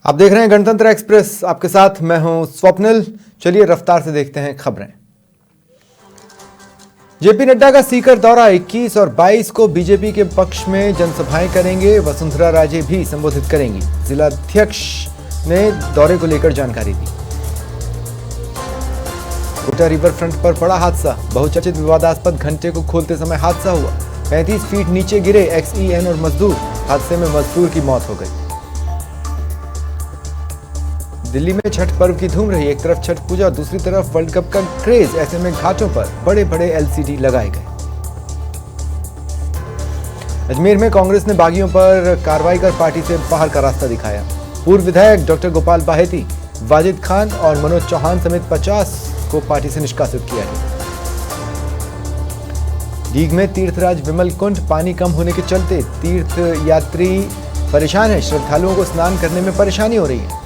आप देख रहे हैं गणतंत्र एक्सप्रेस, आपके साथ मैं हूं स्वप्निल। चलिए रफ्तार से देखते हैं खबरें। जेपी नड्डा का सीकर दौरा 21 और 22 को बीजेपी के पक्ष में जनसभाएं करेंगे। वसुंधरा राजे भी संबोधित करेंगी। जिलाध्यक्ष ने दौरे को लेकर जानकारी दी। कोटा रिवर फ्रंट पर बड़ा हादसा, बहुचर्चित विवादास्पद घंटे को खोलते समय हादसा हुआ। 35 फीट नीचे गिरे XEN और मजदूर, हादसे में मजदूर की मौत हो गई। दिल्ली में छठ पर्व की धूम रही। एक तरफ छठ पूजा, दूसरी तरफ वर्ल्ड कप का क्रेज। ऐसे में घाटों पर बड़े बड़े LCD लगाए गए। अजमेर में कांग्रेस ने बागियों पर कार्रवाई कर पार्टी से बाहर का रास्ता दिखाया। पूर्व विधायक डॉक्टर गोपाल बाहेती, वाजिद खान और मनोज चौहान समेत 50 को पार्टी से निष्कासित किया गया। लीग में तीर्थराज विमल कुंड, पानी कम होने के चलते तीर्थ यात्री परेशान है। श्रद्धालुओं को स्नान करने में परेशानी हो रही है।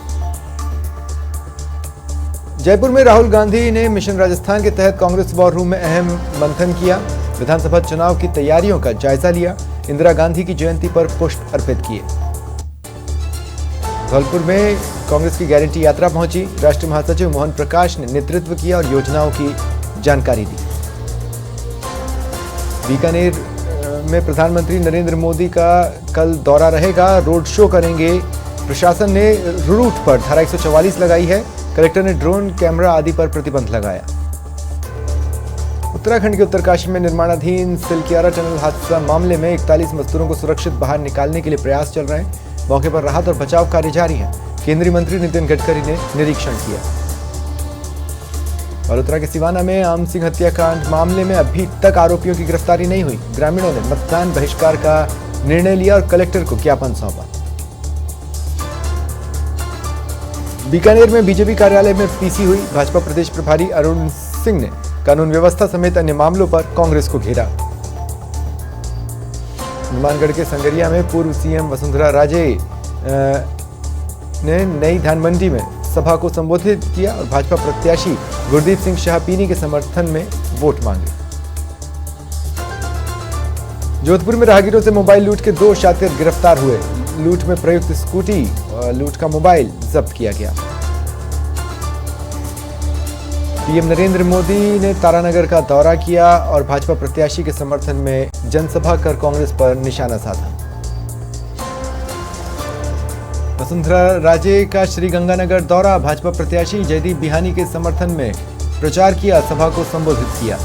जयपुर में राहुल गांधी ने मिशन राजस्थान के तहत कांग्रेस वॉर रूम में अहम मंथन किया। विधानसभा चुनाव की तैयारियों का जायजा लिया। इंदिरा गांधी की जयंती पर पुष्प अर्पित किए। धौलपुर में कांग्रेस की गारंटी यात्रा पहुंची। राष्ट्रीय महासचिव मोहन प्रकाश ने नेतृत्व किया और योजनाओं की जानकारी दी। बीकानेर में प्रधानमंत्री नरेंद्र मोदी का कल दौरा रहेगा। रोड शो करेंगे। प्रशासन ने रूट पर धारा 144 लगाई है। कलेक्टर ने ड्रोन कैमरा आदि पर प्रतिबंध लगाया। उत्तराखंड के उत्तरकाशी में निर्माणाधीन सिलकियारा टनल हादसा मामले में 41 मजदूरों को सुरक्षित बाहर निकालने के लिए प्रयास चल रहे हैं। मौके पर राहत और बचाव कार्य जारी है। केंद्रीय मंत्री नितिन गडकरी ने निरीक्षण किया। बड़ोदरा के सिवाना में आम सिंह हत्याकांड मामले में अभी तक आरोपियों की गिरफ्तारी नहीं हुई। ग्रामीणों ने मतदान बहिष्कार का निर्णय लिया और कलेक्टर को ज्ञापन सौंपा। बीकानेर में बीजेपी कार्यालय में पीसी हुई। भाजपा प्रदेश प्रभारी अरुण सिंह ने कानून व्यवस्था समेत अन्य मामलों पर कांग्रेस को घेरा। हनुमानगढ़ के संगरिया में पूर्व सीएम वसुंधरा राजे ने नई धान मंडी में सभा को संबोधित किया और भाजपा प्रत्याशी गुरदीप सिंह शाहपीनी के समर्थन में वोट मांगे। जोधपुर में राहगीरों से मोबाइल लूट के 2 शातिर गिरफ्तार हुए। लूट में प्रयुक्त स्कूटी और लूट का मोबाइल जब्त किया गया। पीएम नरेंद्र मोदी ने तारानगर का दौरा किया और भाजपा प्रत्याशी के समर्थन में जनसभा कर कांग्रेस पर निशाना साधा। वसुंधरा राजे का श्रीगंगानगर दौरा, भाजपा प्रत्याशी जयदीप बिहानी के समर्थन में प्रचार किया, सभा को संबोधित किया।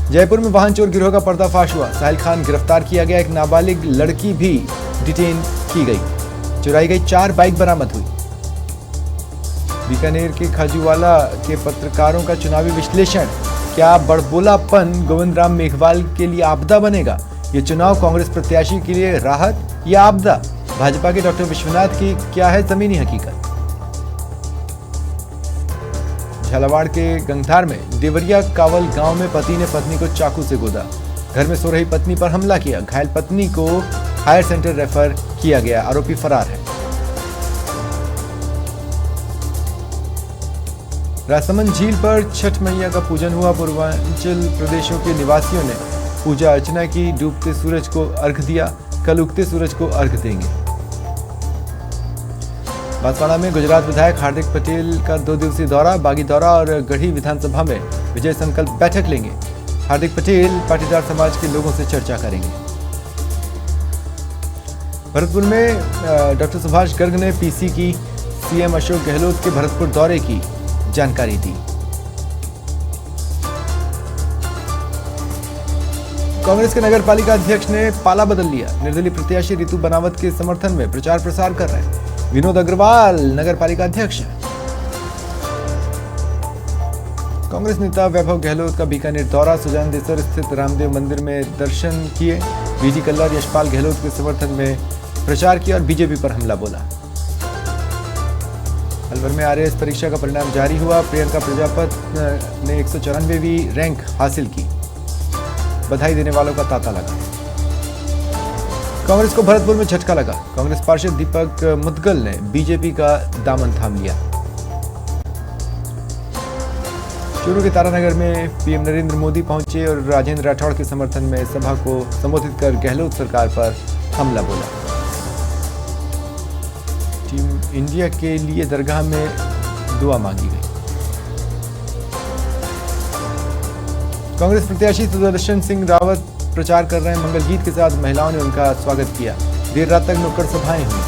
जयपुर में वाहन चोर गिरोह का पर्दाफाश हुआ। साहिल खान गिरफ्तार किया गया। एक नाबालिग लड़की भी डिटेन की गई। चुराई गई 4 बाइक बरामद हुई। बीकानेर के खाजूवाला के पत्रकारों का चुनावी विश्लेषण, क्या बड़बोलापन गोविंद राम मेघवाल के लिए आपदा बनेगा? ये चुनाव कांग्रेस प्रत्याशी के लिए राहत या आपदा? भाजपा के डॉक्टर विश्वनाथ की क्या है जमीनी हकीकत? झालावाड़ के गंगधार में देवरिया कावल गांव में पति ने पत्नी को चाकू से गोदा। घर में सो रही पत्नी पर हमला किया। घायल पत्नी को हायर सेंटर रेफर किया गया। आरोपी फरार है। राजसमंद झील पर छठ मैया का पूजन हुआ। पूर्वांचल प्रदेशों के निवासियों ने पूजा अर्चना की। डूबते सूरज को अर्घ दिया। कल उगते सूरज को अर्घ देंगे। बांसवाड़ा में गुजरात विधायक हार्दिक पटेल का 2 दिवसीय दौरा। बागी दौरा और गढ़ी विधानसभा में विजय संकल्प बैठक लेंगे। हार्दिक पटेल पाटीदार समाज के लोगों से चर्चा करेंगे। भरतपुर में डॉक्टर सुभाष गर्ग ने पीसी की सीएम अशोक गहलोत के भरतपुर दौरे की जानकारी दी। कांग्रेस के नगर पालिका अध्यक्ष ने पाला बदल लिया। निर्दलीय प्रत्याशी रितु बनावत के समर्थन में प्रचार प्रसार कर रहे हैं। विनोद अग्रवाल नगर पालिका अध्यक्ष हैं। कांग्रेस नेता वैभव गहलोत का बीकानेर दौरा। सुजान देसर स्थित रामदेव मंदिर में दर्शन किए। बीजी कल्ला और यशपाल गहलोत के समर्थन में प्रचार किया और बीजेपी पर हमला बोला। अलवर में RAS परीक्षा का परिणाम जारी हुआ। प्रियंका प्रजापत ने 194वीं रैंक हासिल की। बधाई देने वालों का तांता लगा। कांग्रेस को भरतपुर में झटका लगा। कांग्रेस पार्षद दीपक मुदगल ने बीजेपी का दामन थाम लिया। चूरू के तारानगर में पीएम नरेंद्र मोदी पहुंचे और राजेंद्र राठौड़ के समर्थन में सभा को संबोधित कर गहलोत सरकार पर हमला बोला। इंडिया के लिए दरगाह में दुआ मांगी गई। कांग्रेस प्रत्याशी सुदर्शन सिंह रावत प्रचार कर रहे हैं। मंगल गीत के साथ महिलाओं ने उनका स्वागत किया। देर रात तक नुक्कड़ सभाएं हुई।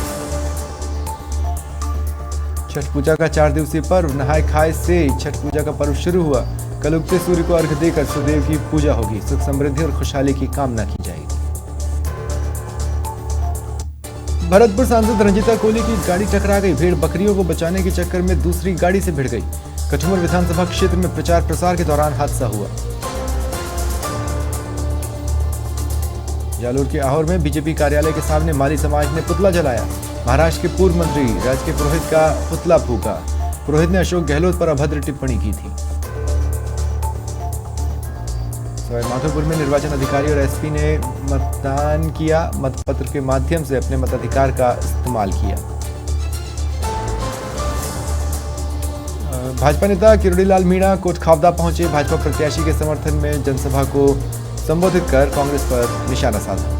छठ पूजा का 4 दिवसीय पर्व नहाय खाए से छठ पूजा का पर्व शुरू हुआ। कल उगते सूर्य को अर्घ्य देकर सूर्यदेव की पूजा होगी। सुख समृद्धि और खुशहाली की कामना की जाएगी। भरतपुर सांसद रंजीता कोहली की गाड़ी टकरा गई। भेड़ बकरियों को बचाने के चक्कर में दूसरी गाड़ी से भिड़ गई। कठुमर विधानसभा क्षेत्र में प्रचार प्रसार के दौरान हादसा हुआ। जालोर के आहोर में बीजेपी कार्यालय के सामने माली समाज ने पुतला जलाया। महाराष्ट्र के पूर्व मंत्री राजकीय पुरोहित का पुतला फूका। पुरोहित ने अशोक गहलोत पर अभद्र टिप्पणी की थी। सवाईमाधोपुर में निर्वाचन अधिकारी और एसपी ने मतदान किया। मतपत्र के माध्यम से अपने मताधिकार का इस्तेमाल किया। भाजपा नेता किरोड़ीलाल मीणा कोटखावदा पहुंचे। भाजपा प्रत्याशी के समर्थन में जनसभा को संबोधित कर कांग्रेस पर निशाना साधा।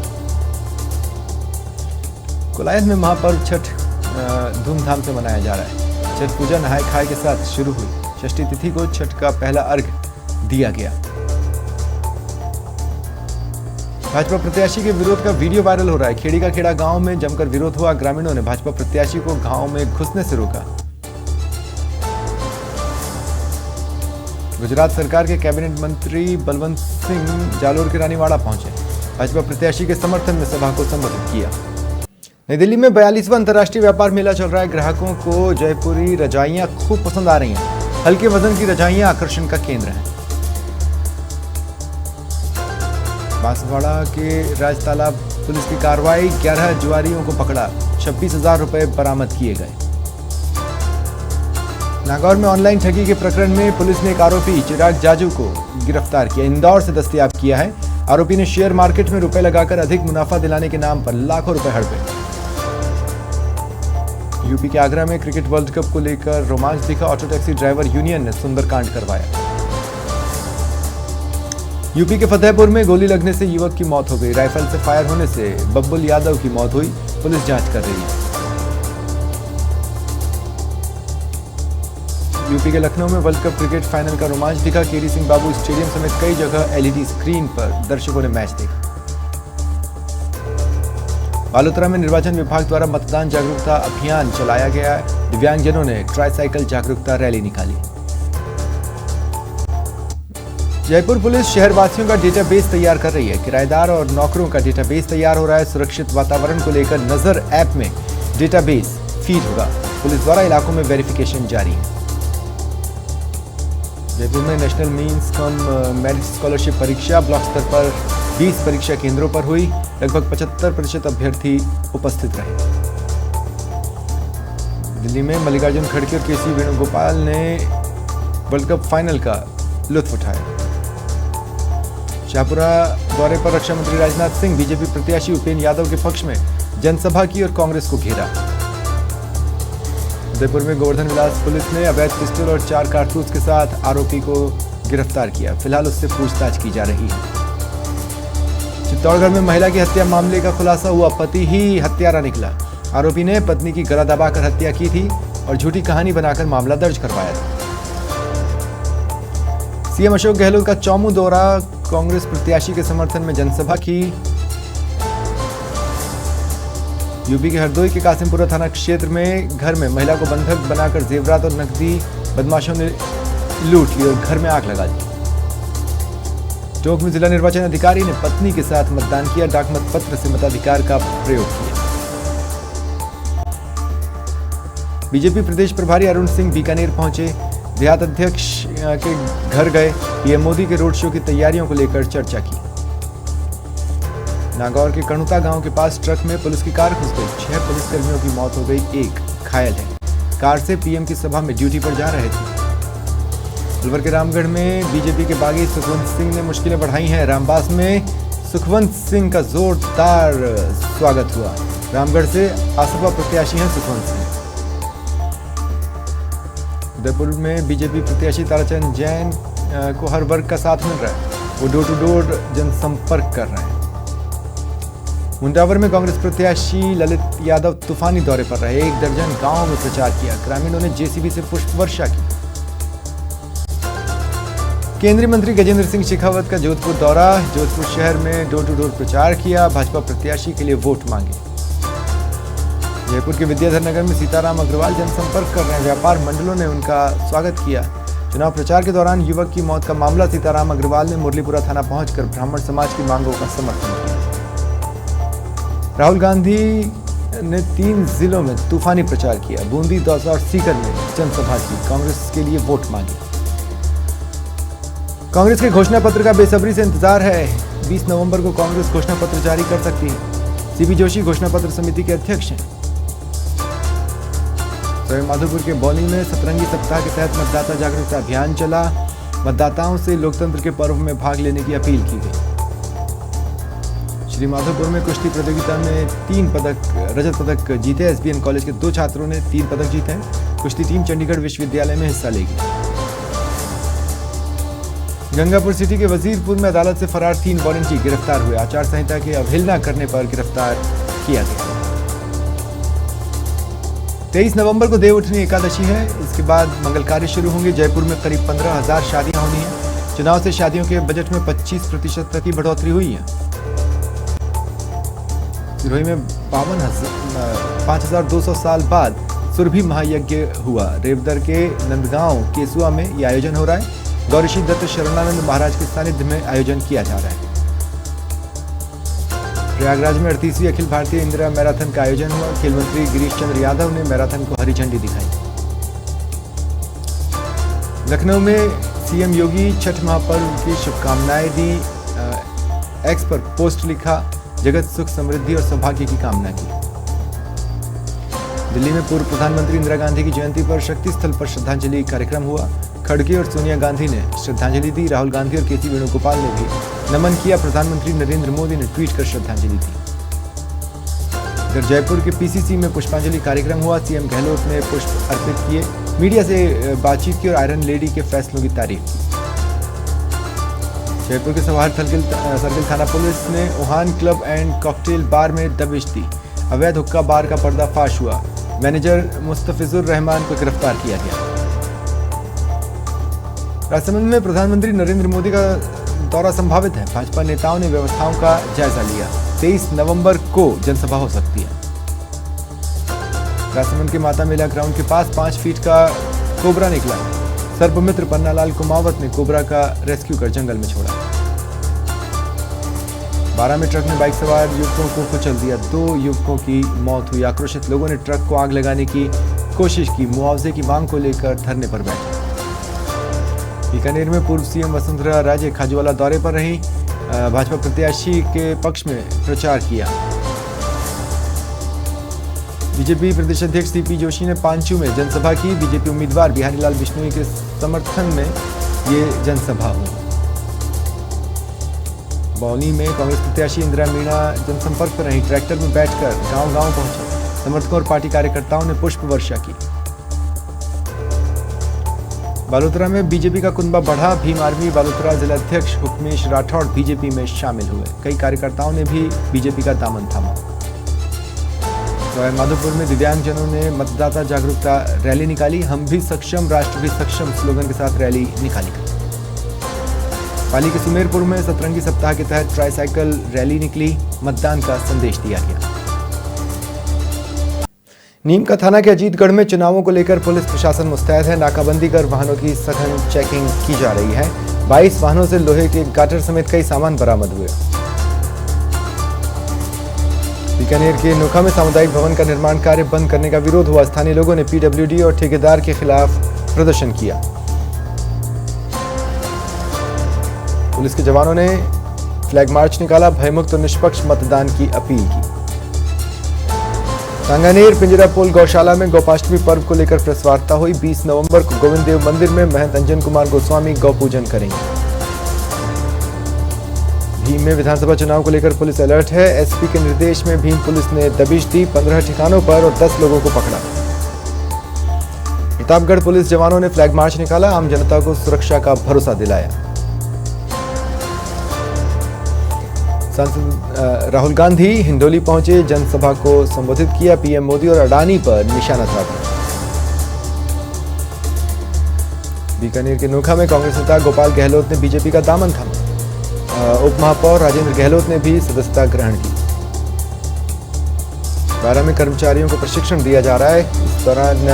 कोलायत में महापर्व छठ धूमधाम से मनाया जा रहा है। छठ पूजा नहाय खाए के साथ शुरू हुई। षष्ठी तिथि को छठ का पहला अर्घ्य दिया गया। भाजपा प्रत्याशी के विरोध का वीडियो वायरल हो रहा है। खेड़ी का खेड़ा गांव में जमकर विरोध हुआ। ग्रामीणों ने भाजपा प्रत्याशी को गांव में घुसने से रोका। गुजरात सरकार के कैबिनेट मंत्री बलवंत सिंह जालोर के रानीवाड़ा पहुंचे। भाजपा प्रत्याशी के समर्थन में सभा को संबोधित किया। नई दिल्ली में 42वां अंतर्राष्ट्रीय व्यापार मेला चल रहा है। ग्राहकों को जयपुरी रजाइयां खूब पसंद आ रही हैं। हल्के वजन की रजाइयां आकर्षण का केंद्र हैं। बांसवाड़ा के राजतालाब पुलिस की कार्रवाई। 11 जुआरियों को पकड़ा। 26,000 रुपए बरामद किए गए। नागौर में ऑनलाइन ठगी के प्रकरण में पुलिस ने एक आरोपी चिराग जाजू को गिरफ्तार किया। इंदौर से दस्तयाब किया है। आरोपी ने शेयर मार्केट में रुपए लगाकर अधिक मुनाफा दिलाने के नाम पर लाखों रुपए हड़पे। यूपी के आगरा में क्रिकेट वर्ल्ड कप को लेकर रोमांच दिखा। ऑटो टैक्सी ड्राइवर यूनियन ने सुंदरकांड करवाया। यूपी के फतेहपुर में गोली लगने से युवक की मौत हो गई। राइफल से फायर होने से बब्बुल यादव की मौत हुई। पुलिस जांच कर रही है। यूपी के लखनऊ में वर्ल्ड कप क्रिकेट फाइनल का रोमांच दिखा। केरी सिंह बाबू स्टेडियम समेत कई जगह एलईडी स्क्रीन पर दर्शकों ने मैच देखा। बालोतरा में निर्वाचन विभाग द्वारा मतदान जागरूकता अभियान चलाया गया। दिव्यांगजनों ने ट्राईसाइकिल जागरूकता रैली निकाली। जयपुर पुलिस शहरवासियों का डेटाबेस तैयार कर रही है। किराएदार और नौकरों का डेटाबेस तैयार हो रहा है। सुरक्षित वातावरण को लेकर नजर ऐप में डेटाबेस फीड होगा। पुलिस द्वारा इलाकों में वेरिफिकेशन जारी है। जयपुर में national means cum merit scholarship परीक्षा ब्लॉक स्तर पर 20 परीक्षा केंद्रों पर हुई। लगभग 75% अभ्यर्थी उपस्थित रहे। दिल्ली में मल्लिकार्जुन खड़गे और केसी वेणुगोपाल ने वर्ल्ड कप फाइनल का लुत्फ उठाया। शाहपुरा दौरे पर रक्षा मंत्री राजनाथ सिंह बीजेपी प्रत्याशी उपेंद्र यादव के पक्ष में जनसभा की और कांग्रेस को घेरा। उदयपुर में गोवर्धन विलास पुलिस ने अवैध पिस्टल और 4 कारतूस के साथ आरोपी को गिरफ्तार किया। फिलहाल उससे पूछताछ की जा रही है। चित्तौड़गढ़ में महिला की हत्या मामले का खुलासा हुआ। पति ही हत्यारा निकला। आरोपी ने पत्नी की गला दबाकर हत्या की थी और झूठी कहानी बनाकर मामला दर्ज करवाया था। सीएम अशोक गहलोत का चौमू दौरा। कांग्रेस प्रत्याशी के समर्थन में जनसभा की। यूपी के हरदोई के कासिमपुरा थाना क्षेत्र में घर में महिला को बंधक बनाकर जेवरात और नकदी बदमाशों ने लूट ली और घर में आग लगा दी। टोंक में जिला निर्वाचन अधिकारी ने पत्नी के साथ मतदान किया। डाक मतपत्र से मताधिकार का प्रयोग किया। बीजेपी प्रदेश प्रभारी अरुण सिंह बीकानेर पहुंचे। देहात अध्यक्ष के घर गए। पीएम मोदी के रोड शो की तैयारियों को लेकर चर्चा की। नागौर के कणुता गांव के पास ट्रक में पुलिस की कार घुस गई। 6 पुलिसकर्मियों की मौत हो गई। 1 घायल है। कार से पीएम की सभा में ड्यूटी पर जा रहे थे। अलवर के रामगढ़ में बीजेपी के बागी सुखवंत सिंह ने मुश्किलें बढ़ाई हैं। रामबास में सुखवंत सिंह का जोरदार स्वागत हुआ। रामगढ़ से आसपा प्रत्याशी हैं सुखवंत सिंह। उदयपुर में बीजेपी प्रत्याशी ताराचंद जैन को हर वर्ग का साथ मिल रहा है। वो डोर टू डोर जनसंपर्क कर रहे हैं। मुंडावर में कांग्रेस प्रत्याशी ललित यादव तूफानी दौरे पर रहे। 1 दर्जन गांव में प्रचार किया। ग्रामीणों ने जेसीबी से पुष्प वर्षा की। केंद्रीय मंत्री गजेंद्र सिंह शेखावत का जोधपुर दौरा। जोधपुर शहर में डोर टू डोर प्रचार किया। भाजपा प्रत्याशी के लिए वोट मांगे। जयपुर के विद्याधर नगर में सीताराम अग्रवाल जनसंपर्क कर रहे हैं। व्यापार मंडलों ने उनका स्वागत किया। चुनाव प्रचार के दौरान युवक की मौत का मामला सीताराम अग्रवाल ने मुरलीपुरा थाना पहुंचकर ब्राह्मण समाज की मांगों का समर्थन किया। राहुल गांधी ने 3 जिलों में तूफानी प्रचार किया। बूंदी, दौसा और सीकर में जनसभा की। कांग्रेस के लिए वोट मांगे। कांग्रेस के घोषणा पत्र का बेसब्री से इंतजार है। 20 नवंबर को कांग्रेस घोषणा पत्र जारी कर सकती है। सीपी जोशी घोषणा पत्र समिति के अध्यक्ष हैं। माधोपुर के बौली में सतरंगी सप्ताह के तहत मतदाता जागरूकता अभियान चला। मतदाताओं से लोकतंत्र के पर्व में भाग लेने की अपील की गई। श्री माधोपुर में कुश्ती प्रतियोगिता में 3 रजत पदक जीते। एसबीएन कॉलेज के 2 छात्रों ने 3 पदक जीते हैं। कुश्ती टीम चंडीगढ़ विश्वविद्यालय में हिस्सा लेगी। गंगापुर सिटी के वजीरपुर में अदालत से फरार 3 वॉलंटियर गिरफ्तार हुए। आचार संहिता की अवहेलना करने पर गिरफ्तार किया गया। 23 नवंबर को देवउठनी एकादशी है। इसके बाद मंगल कार्य शुरू होंगे। जयपुर में करीब 15,000 शादियां होनी है। चुनाव से शादियों के बजट में 25% तक की बढ़ोतरी हुई है। सिरोही में 5,200 साल बाद सुरभि महायज्ञ हुआ। रेवदर के नंदगांव केसुआ में यह आयोजन हो रहा है। गौरीशी दत्त शरणानंद महाराज के सानिध्य में आयोजन किया जा रहा है। प्रयागराज में 38वीं अखिल भारतीय इंदिरा मैराथन का आयोजन हुआ। खेल मंत्री गिरीश चंद्र यादव ने मैराथन को हरी झंडी दिखाई। लखनऊ में सीएम योगी छठ महापर्व की शुभकामनाएं दी। एक्स पर पोस्ट लिखा, जगत सुख समृद्धि और सौभाग्य की कामना की। दिल्ली में पूर्व प्रधानमंत्री इंदिरा गांधी की जयंती पर शक्ति स्थल पर श्रद्धांजलि कार्यक्रम हुआ। खड़गे और सोनिया गांधी ने श्रद्धांजलि दी। राहुल गांधी और केसी वेणुगोपाल ने भी नमन किया। प्रधानमंत्री नरेंद्र मोदी ने ट्वीट कर श्रद्धांजलि दी। इधर जयपुर के पीसीसी में पुष्पांजलि कार्यक्रम हुआ। सीएम गहलोत ने पुष्प अर्पित किए। मीडिया से बातचीत की और आयरन लेडी के फैसलों की तारीफ की। जयपुर के सवाहर सर्किल थाना पुलिस ने ओहान क्लब एंड कॉकटेल बार में दबिश दी। अवैध हुक्का बार का पर्दाफाश हुआ। मैनेजर मुस्तफिजुर रहमान को गिरफ्तार किया गया। राजसमंद में प्रधानमंत्री नरेंद्र मोदी का दौरा संभावित है। भाजपा नेताओं ने व्यवस्थाओं का जायजा लिया। 23 नवंबर को जनसभा हो सकती है। राजसमंद के माता मेला ग्राउंड के पास 5 फीट का कोबरा निकला। सर्पमित्र पन्नालाल कुमावत ने कोबरा का रेस्क्यू कर जंगल में छोड़ा। 12 में ट्रक ने बाइक सवार युवकों को कुचल दिया। 2 युवकों की मौत हुई। आक्रोशित लोगों ने ट्रक को आग लगाने की कोशिश की। मुआवजे की मांग को लेकर धरने पर बैठे। बीकानेर में पूर्व सीएम वसुंधरा राजे खाजूवाला दौरे पर रही। भाजपा प्रत्याशी के पक्ष में प्रचार किया। बीजेपी प्रदेश अध्यक्ष सीपी जोशी ने पांचू में जनसभा की। बीजेपी उम्मीदवार बिहारी लाल बिश्नोई के समर्थन में ये जनसभा हुई। बौनी में कांग्रेस प्रत्याशी इंदिरा मीणा जनसंपर्क पर रही। ट्रैक्टर में बैठकर गांव-गांव पहुंचे। समर्थकों और पार्टी कार्यकर्ताओं ने पुष्प वर्षा की। बालोतरा में बीजेपी का कुनबा बढ़ा। भीम आर्मी बालोतरा जिलाध्यक्ष हुक्मेश राठौड़ बीजेपी में शामिल हुए। कई कार्यकर्ताओं ने भी बीजेपी का दामन थामा। माधोपुर में दिव्यांगजनों ने मतदाता जागरूकता रैली निकाली। हम भी सक्षम, राष्ट्र भी सक्षम स्लोगन के साथ रैली निकाली गई। पाली के सुमेरपुर में सतरंगी सप्ताह के तहत ट्राईसाइकिल रैली निकली। मतदान का संदेश दिया गया। नीम का थाना के अजीतगढ़ में चुनावों को लेकर पुलिस प्रशासन मुस्तैद है। नाकाबंदी कर वाहनों की सघन चेकिंग की जा रही है। 22 वाहनों से लोहे के गाटर समेत कई सामान बरामद हुए। बीकानेर के नोखा में सामुदायिक भवन का निर्माण कार्य बंद करने का विरोध हुआ। स्थानीय लोगों ने पीडब्ल्यूडी और ठेकेदार के खिलाफ प्रदर्शन किया। पुलिस के जवानों ने फ्लैग मार्च निकाला। भयमुक्त और निष्पक्ष मतदान की अपील की। सांगानेर पिंजरापोल गौशाला में गोपाष्टमी पर्व को लेकर प्रेस वार्ता हुई। 20 नवंबर को गोविंद देव मंदिर में महंत अंजन कुमार गोस्वामी गौ पूजन करेंगे। भीम में विधानसभा चुनाव को लेकर पुलिस अलर्ट है। एसपी के निर्देश में भीम पुलिस ने दबिश दी। 15 ठिकानों पर और 10 लोगों को पकड़ा। प्रतापगढ़ पुलिस जवानों ने फ्लैग मार्च निकाला। आम जनता को सुरक्षा का भरोसा दिलाया। सांसद राहुल गांधी हिंडोली पहुंचे, जनसभा को संबोधित किया। पीएम मोदी और अडानी पर निशाना साधा। बीकानेर के नोखा में कांग्रेस नेता गोपाल गहलोत ने बीजेपी का दामन थामा। उप महापौर राजेंद्र गहलोत ने भी सदस्यता ग्रहण की। 12 में कर्मचारियों को प्रशिक्षण दिया जा रहा है। इस दौरान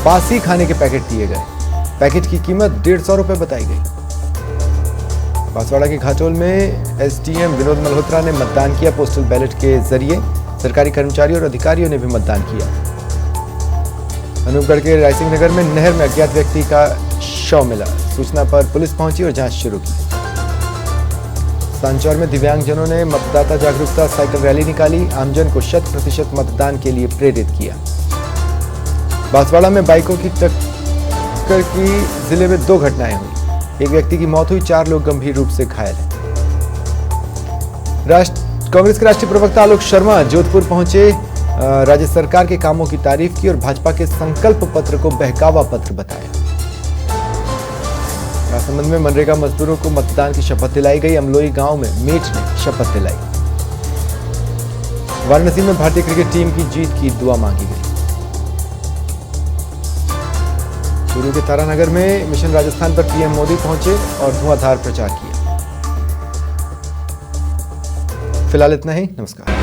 बासी खाने के पैकेट दिए गए। पैकेट की कीमत 150 रुपए बताई गई। बांसवाड़ा के घाटोल में एसडीएम विनोद मल्होत्रा ने मतदान किया। पोस्टल बैलेट के जरिए सरकारी कर्मचारियों और अधिकारियों ने भी मतदान किया। अनूपगढ़ के रायसिंह नगर में नहर में अज्ञात व्यक्ति का शव मिला। सूचना पर पुलिस पहुंची और जांच शुरू की। सांचौर में दिव्यांगजनों ने मतदाता जागरूकता साइकिल रैली निकाली। आमजन को 100% मतदान के लिए प्रेरित किया। बांसवाड़ा में बाइकों की टक्कर की जिले में 2 घटनाएं हुई। एक व्यक्ति की मौत हुई, 4 लोग गंभीर रूप से घायल हैं। कांग्रेस के राष्ट्रीय प्रवक्ता आलोक शर्मा जोधपुर पहुंचे। राज्य सरकार के कामों की तारीफ की और भाजपा के संकल्प पत्र को बहकावा पत्र बताया। राजसमंद में मनरेगा मजदूरों को मतदान की शपथ दिलाई गई। अमलोई गांव में मेट ने शपथ दिलाई। वाराणसी में भारतीय क्रिकेट टीम की जीत की दुआ मांगी गई। चूरू के तारानगर में मिशन राजस्थान पर पीएम मोदी पहुंचे और धुआंधार प्रचार किया। फिलहाल इतना ही। नमस्कार।